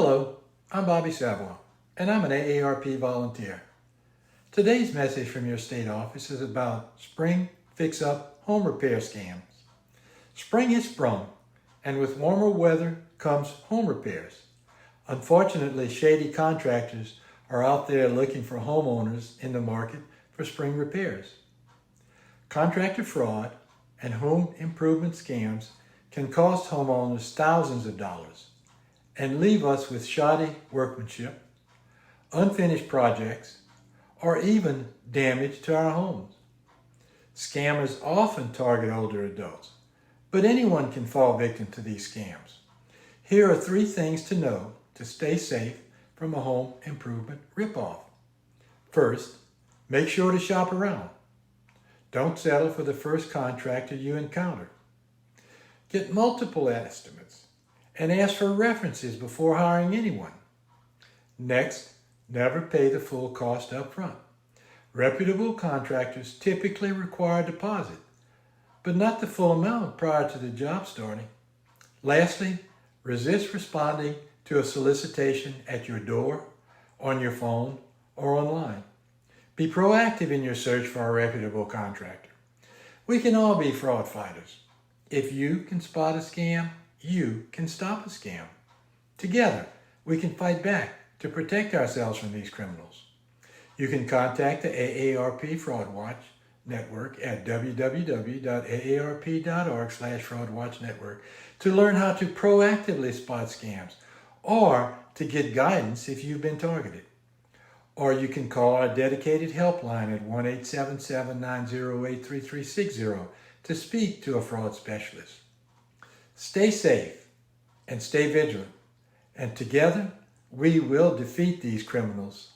Hello, I'm Bobby Savoy, and I'm an AARP volunteer. Today's message from your state office is about spring fix-up home repair scams. Spring is sprung, and with warmer weather comes home repairs. Unfortunately, shady contractors are out there looking for homeowners in the market for spring repairs. Contractor fraud and home improvement scams can cost homeowners thousands of dollars and leave us with shoddy workmanship, unfinished projects, or even damage to our homes. Scammers often target older adults, but anyone can fall victim to these scams. Here are 3 things to know to stay safe from a home improvement ripoff. First, make sure to shop around. Don't settle for the first contractor you encounter. Get multiple estimates and ask for references before hiring anyone. Next, never pay the full cost up front. Reputable contractors typically require a deposit, but not the full amount prior to the job starting. Lastly, resist responding to a solicitation at your door, on your phone, or online. Be proactive in your search for a reputable contractor. We can all be fraud fighters. If you can spot a scam, you can stop a scam. Together, we can fight back to protect ourselves from these criminals. You can contact the AARP Fraud Watch Network at www.aarp.org/fraudwatchnetwork to learn how to proactively spot scams or to get guidance if you've been targeted. Or you can call our dedicated helpline at 1-877-908-3360 to speak to a fraud specialist. Stay safe and stay vigilant, and together we will defeat these criminals